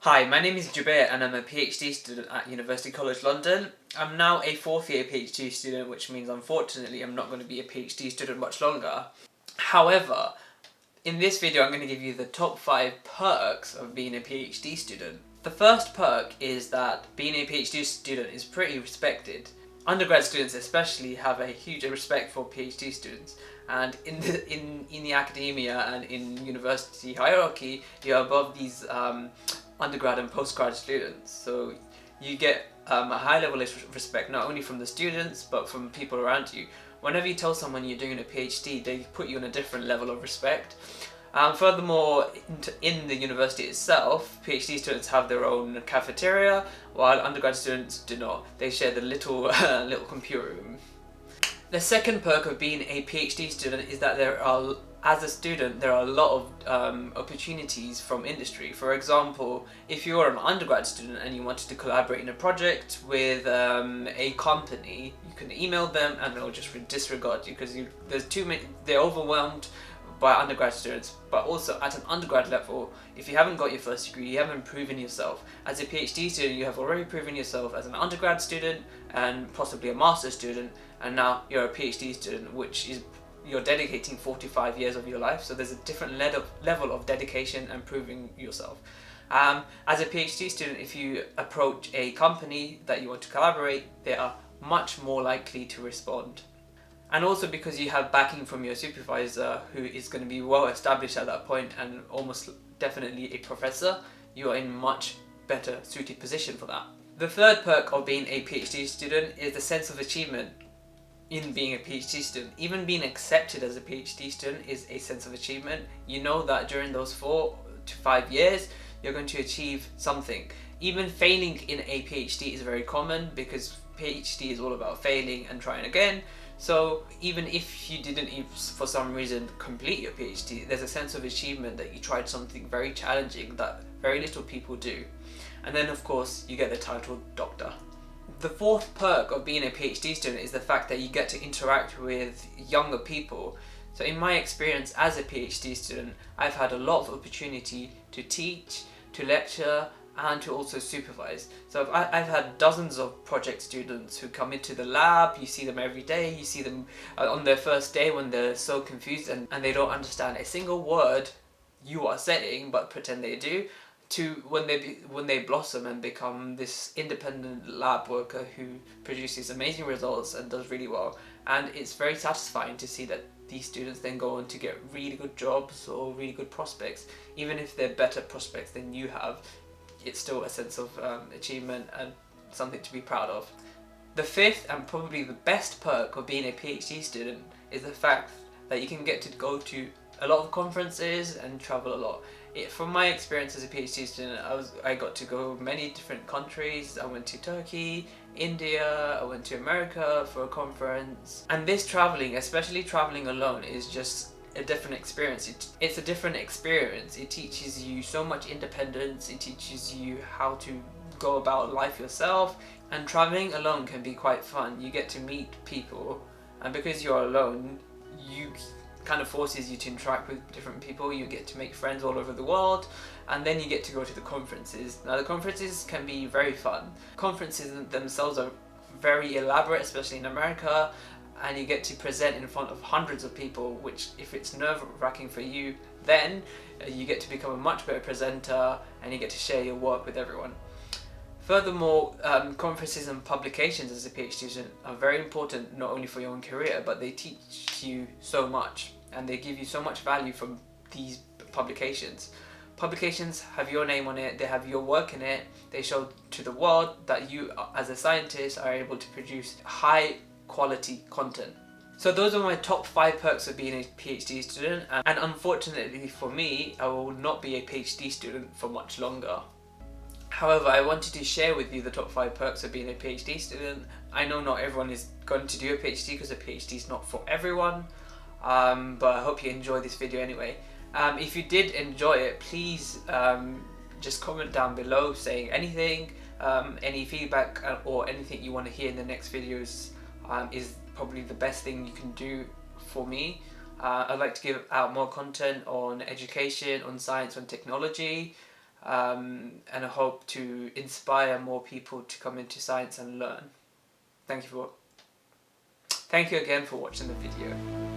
Hi, my name is Jubair and I'm a PhD student at University College London. I'm now a fourth year PhD student, which means unfortunately I'm not going to be a PhD student much longer. However, in this video I'm going to give you the top 5 perks of being a PhD student. The first perk is that being a PhD student is pretty respected. Undergrad students especially have a huge respect for PhD students, and in the academia and in university hierarchy you're above these undergrad and postgrad students, so you get a high level of respect not only from the students but from people around you. Whenever you tell someone you're doing a PhD, they put you on a different level of respect. Furthermore, in the university itself, PhD students have their own cafeteria, while undergrad students do not. They share the little little computer room. The second perk of being a PhD student is that as a student, there are a lot of opportunities from industry. For example, if you're an undergrad student and you wanted to collaborate in a project with a company, you can email them and they'll just disregard you because there's too many. They're overwhelmed by undergrad students. But also at an undergrad level, if you haven't got your first degree, you haven't proven yourself. As a PhD student, you have already proven yourself as an undergrad student and possibly a master's student, and now you're a PhD student, which is you're dedicating 45 years of your life. So there's a different level of dedication and proving yourself. As a PhD student, if you approach a company that you want to collaborate, they are much more likely to respond. And also because you have backing from your supervisor, who is going to be well established at that point and almost definitely a professor, you are in much better suited position for that. The third perk of being a PhD student is the sense of achievement in being a PhD student. Even being accepted as a PhD student is a sense of achievement. You know that during those 4 to 5 years, you're going to achieve something. Even failing in a PhD is very common because PhD is all about failing and trying again. So even if you didn't, for some reason, complete your PhD, there's a sense of achievement that you tried something very challenging that very little people do. And then of course you get the title doctor. The fourth perk of being a PhD student is the fact that you get to interact with younger people. So in my experience as a PhD student, I've had a lot of opportunity to teach, to lecture, and to also supervise. So I've had dozens of project students who come into the lab. You see them every day. You see them on their first day when they're so confused and they don't understand a single word you are saying but pretend they do, to when they blossom and become this independent lab worker who produces amazing results and does really well. And it's very satisfying to see that these students then go on to get really good jobs or really good prospects. Even if they're better prospects than you have, it's still a sense of achievement and something to be proud of. The fifth and probably the best perk of being a PhD student is the fact that you can get to go to a lot of conferences and travel a lot. From my experience as a PhD student, I got to go many different countries. I went to Turkey, India, I went to America for a conference. And this traveling, especially traveling alone, is just a different experience. It's a different experience. It teaches you so much independence. It teaches you how to go about life yourself. And traveling alone can be quite fun. You get to meet people, and because you're alone, you kind of forces you to interact with different people. You get to make friends all over the world, and then you get to go to the conferences. Now the conferences can be very fun. Conferences themselves are very elaborate, especially in America, and you get to present in front of hundreds of people, which if it's nerve-wracking for you, then you get to become a much better presenter and you get to share your work with everyone. Furthermore, conferences and publications as a PhD student are very important not only for your own career, but they teach you so much and they give you so much value from these publications. Publications have your name on it, they have your work in it, they show to the world that you as a scientist are able to produce high quality content. So those are my top 5 perks of being a PhD student, and unfortunately for me, I will not be a PhD student for much longer. However, I wanted to share with you the top 5 perks of being a PhD student. I know not everyone is going to do a PhD because a PhD is not for everyone, but I hope you enjoy this video anyway. If you did enjoy it, please just comment down below saying anything, any feedback or anything you want to hear in the next videos is probably the best thing you can do for me. I'd like to give out more content on education, on science, on technology, and I hope to inspire more people to come into science and learn. Thank you again for watching the video.